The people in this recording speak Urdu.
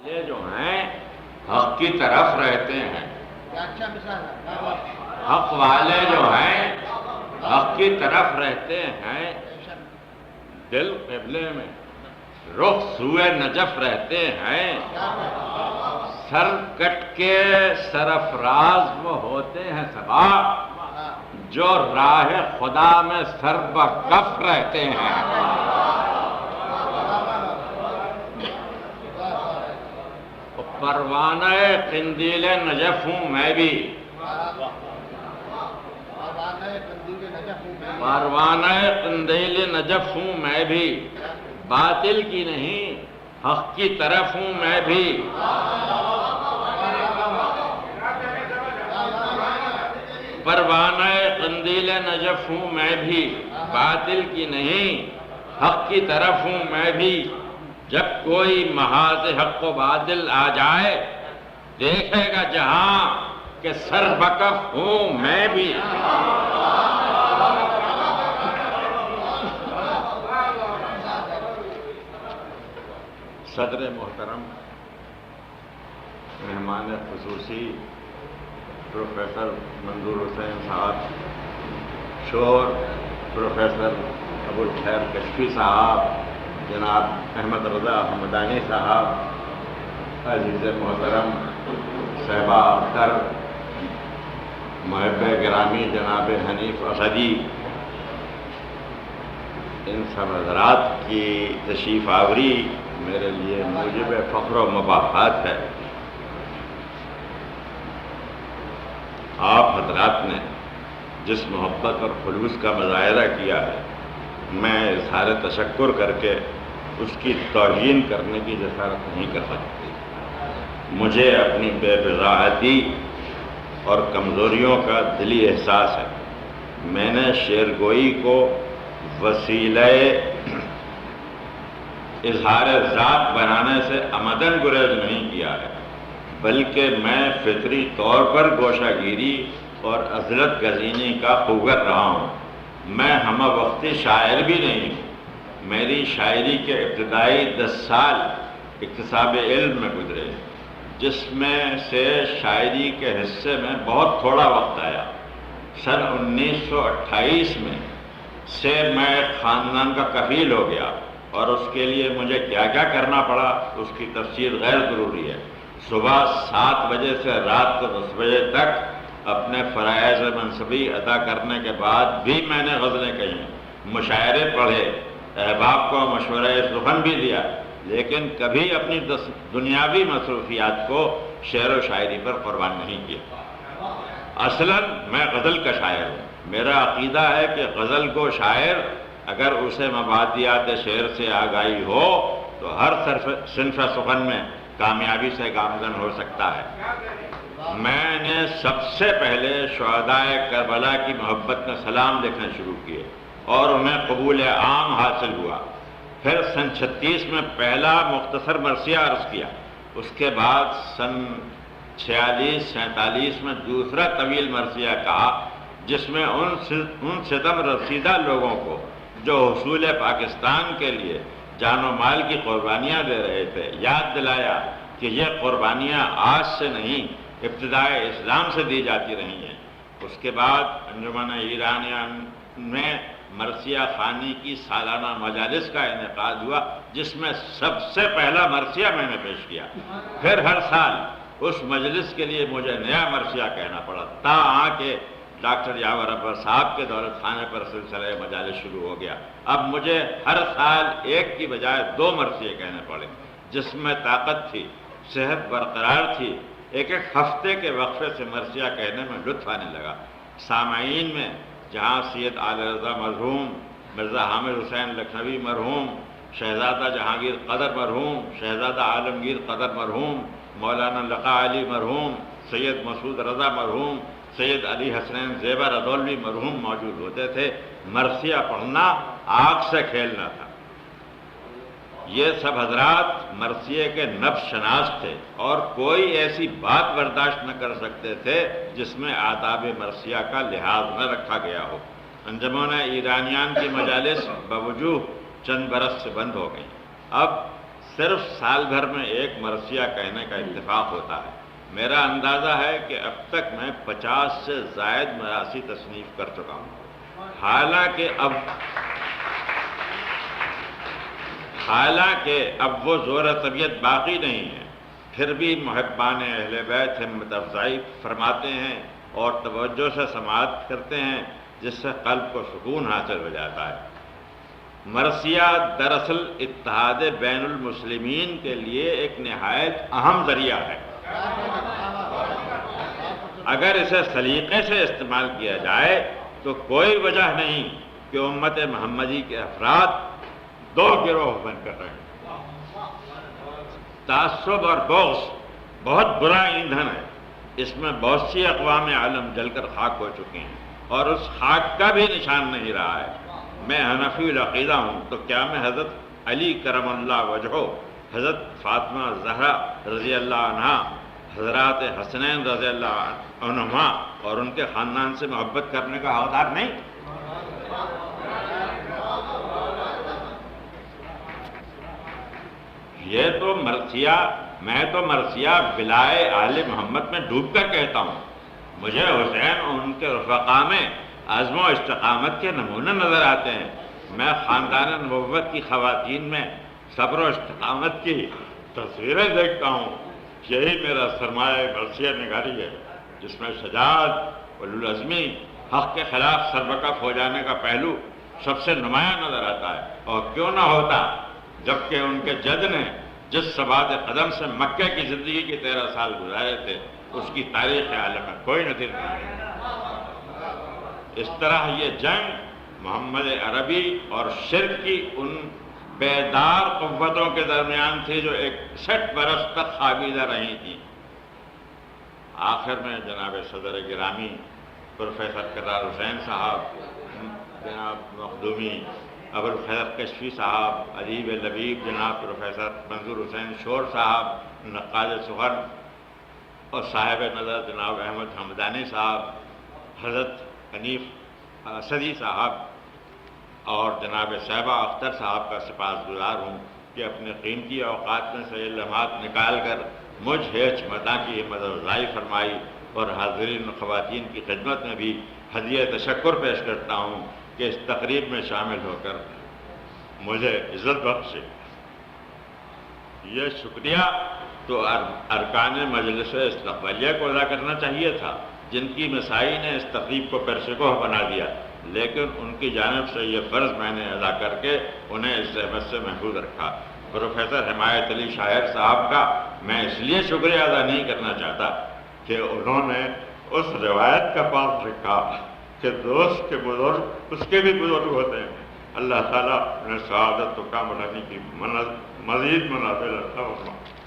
یہ جو ہیں حق کی طرف رہتے ہیں، حق والے جو ہیں حق کی طرف رہتے ہیں، دل قبلے میں رخ سوئے نجف رہتے ہیں، سر کٹ کے سرفراز وہ ہوتے ہیں صبا جو راہ خدا میں سر بکف رہتے ہیں۔ پروانہ قندیل نجف ہوں میں بھی، پروانہ قندیل نجف ہوں میں بھی، باطل کی نہیں حق کی طرف ہوں میں بھی۔ پروانہ قندیل نجف ہوں میں بھی، باطل کی نہیں حق کی طرف ہوں میں بھی۔ جب کوئی محاذ حق و باطل آ جائے دیکھے گا جہاں کہ سر بکف ہوں میں بھی۔ صدر محترم، مہمان خصوصی پروفیسر منظور حسین صاحب، شور پروفیسر ابوالخیر کشفی صاحب، جناب احمد رضا حمدانی صاحب، عزیز محترم صاحبہ اختر، محب گرامی جناب حنیف اسدی، ان سب حضرات کی تشریف آوری میرے لیے موجب فخر و مباحات ہے۔ آپ حضرات نے جس محبت اور خلوص کا مظاہرہ کیا ہے، میں اظہار تشکر کر کے اس کی توہین کرنے کی جسارت نہیں کر سکتی۔ مجھے اپنی بے بضاعتی اور کمزوریوں کا دلی احساس ہے۔ میں نے شعر گوئی کو وسیلہ اظہار ذات بنانے سے عمدن گریز نہیں کیا ہے، بلکہ میں فطری طور پر گوشہ گیری اور عزلت گزینی کا خوگر رہا ہوں۔ میں ہمہ وقتی شاعر بھی نہیں ہوں۔ میری شاعری کے ابتدائی 10 سال اکتساب علم میں گزرے، جس میں سے شاعری کے حصے میں بہت تھوڑا وقت آیا۔ سن 1928 میں سے میں خاندان کا کفیل ہو گیا، اور اس کے لیے مجھے کیا کیا کرنا پڑا اس کی تفصیل غیر ضروری ہے۔ صبح 7 بجے سے رات کو 10 بجے تک اپنے فرائض منصبی ادا کرنے کے بعد بھی میں نے غزلیں کہیں، مشاعرے پڑھے، احباب کو مشورہ سخن بھی دیا، لیکن کبھی اپنی دنیاوی مصروفیات کو شعر و شاعری پر قربان نہیں کیا۔ اصلاً میں غزل کا شاعر ہوں۔ میرا عقیدہ ہے کہ غزل کو شاعر اگر اسے مبادیات شعر سے آگاہی ہو تو ہر صنف سخن میں کامیابی سے گامزن ہو سکتا ہے۔ میں نے سب سے پہلے شہدائے کربلا کی محبت میں سلام لکھنا شروع کیے اور انہیں قبول عام حاصل ہوا۔ پھر سن 36 میں پہلا مختصر مرثیہ عرض کیا، اس کے بعد سن 46-47 میں دوسرا طویل مرثیہ کہا، جس میں ان ستم رسیدہ لوگوں کو جو حصول پاکستان کے لیے جان و مال کی قربانیاں دے رہے تھے یاد دلایا کہ یہ قربانیاں آج سے نہیں ابتدائے اسلام سے دی جاتی رہی ہیں۔ اس کے بعد انجمن ایرانیان میں مرثیہ خوانی کی سالانہ مجالس کا انعقاد ہوا، جس میں سب سے پہلا مرثیہ میں نے پیش کیا۔ پھر ہر سال اس مجلس کے لیے مجھے نیا مرثیہ کہنا پڑا، تاہاں کہ ڈاکٹر یاور اکبر صاحب کے دولت خانے پر سلسلہ مجالس شروع ہو گیا۔ اب مجھے ہر سال ایک کی بجائے 2 مرثیے کہنے پڑے۔ جس میں طاقت تھی، صحت برقرار تھی، ایک ہفتے کے وقفے سے مرثیہ کہنے میں لطف آنے لگا۔ سامعین میں جہاں سید آل رضا مرحوم، مرزا حامد حسین لکھنوی مرحوم، شہزادہ جہانگیر قدر مرحوم، شہزادہ عالمگیر قدر مرحوم، مولانا لقا علی مرحوم، سید مسعود رضا مرحوم، سید علی حسنین زیبا رضولوی مرحوم موجود ہوتے تھے، مرثیہ پڑھنا آگ سے کھیلنا تھا۔ یہ سب حضرات مرثیے کے نفس شناس تھے اور کوئی ایسی بات برداشت نہ کر سکتے تھے جس میں آداب مرثیہ کا لحاظ نہ رکھا گیا ہو۔ انجمن ایرانیان کی مجالس بوجوہ چند برس سے بند ہو گئیں۔ اب صرف سال بھر میں ایک مرثیہ کہنے کا اتفاق ہوتا ہے۔ میرا اندازہ ہے کہ اب تک میں 50 سے زائد مراثی تصنیف کر چکا ہوں۔ حالانکہ اب وہ زور طبیعت باقی نہیں ہے، پھر بھی محبان اہل بیت ہمت افزائی فرماتے ہیں اور توجہ سے سماعت کرتے ہیں، جس سے قلب کو سکون حاصل ہو جاتا ہے۔ مرثیہ دراصل اتحاد بین المسلمین کے لیے ایک نہایت اہم ذریعہ ہے۔ اگر اسے سلیقے سے استعمال کیا جائے تو کوئی وجہ نہیں کہ امت محمدی کے افراد دو گروہ بن کر رہے ہیں۔ تعصب اور بغض بہت برا ایندھن ہے، اس میں بہت سی اقوام عالم جل کر خاک ہو چکے ہیں اور اس خاک کا بھی نشان نہیں رہا ہے۔ میں حنفی العقیدہ ہوں تو کیا میں حضرت علی کرم اللہ وجہہ، حضرت فاطمہ زہرا رضی اللہ عنہا، حضرات حسنین رضی اللہ عنہما اور ان کے خاندان سے محبت کرنے کا حقدار نہیں؟ میں تو مرثیہ بلائے آل محمد میں ڈوب کر کہتا ہوں۔ مجھے حسین اور ان کے رفقا میں عزم و استقامت کے نمونے نظر آتے ہیں۔ میں خاندان نبوت کی خواتین میں صبر و استقامت کی تصویریں دیکھتا ہوں۔ یہی میرا سرمایہ مرثیہ نگاری ہے، جس میں شجاعت، اولوالعزمی، حق کے خلاف سربکف ہو جانے کا پہلو سب سے نمایاں نظر آتا ہے۔ اور کیوں نہ ہوتا جبکہ ان کے جد نے جس ثبات قدم سے مکے کی زندگی کے 13 سال گزارے تھے، اس کی تاریخ عالم میں کوئی نظیر نہیں ہے۔ اس طرح یہ جنگ محمد عربی اور شرک کی ان بیدار قوتوں کے درمیان تھی جو 61 برس تک خوابیدہ رہی تھیں۔ آخر میں جناب صدر گرامی پروفیسر کرار حسین صاحب، جناب مخدومی ابوالخیر کشفی صاحب، ادیب لبیب جناب پروفیسر منظور حسین شور صاحب، نقاد سخن اور صاحب نظر جناب احمد حمدانی صاحب، حضرت حنیف اسدی صاحب اور جناب صاحبہ اختر صاحب کا سپاسگزار ہوں کہ اپنے قیمتی اوقات میں سے یہ لمحات نکال کر مجھ ہیچ متا کی ہمت افزائی فرمائی، اور حاضرین خواتین کی خدمت میں بھی ہدیہ تشکر پیش کرتا ہوں کہ اس تقریب میں شامل ہو کر مجھے عزت بخشے۔ یہ شکریہ تو ارکان مجلس استقبالیہ کو ادا کرنا چاہیے تھا، جن کی مسائی نے اس تقریب کو پرشگوہ بنا دیا، لیکن ان کی جانب سے یہ فرض میں نے ادا کر کے انہیں اس زحمت سے محفوظ رکھا۔ پروفیسر حمایت علی شاعر صاحب کا میں اس لیے شکریہ ادا نہیں کرنا چاہتا کہ انہوں نے اس روایت کا پاس رکھا کہ دوست کے بزرگ اس کے بھی بزرگ ہوتے ہیں۔ اللہ تعالیٰ انہیں سعادت و کامرانی کی مزید منازل عطا فرمائے۔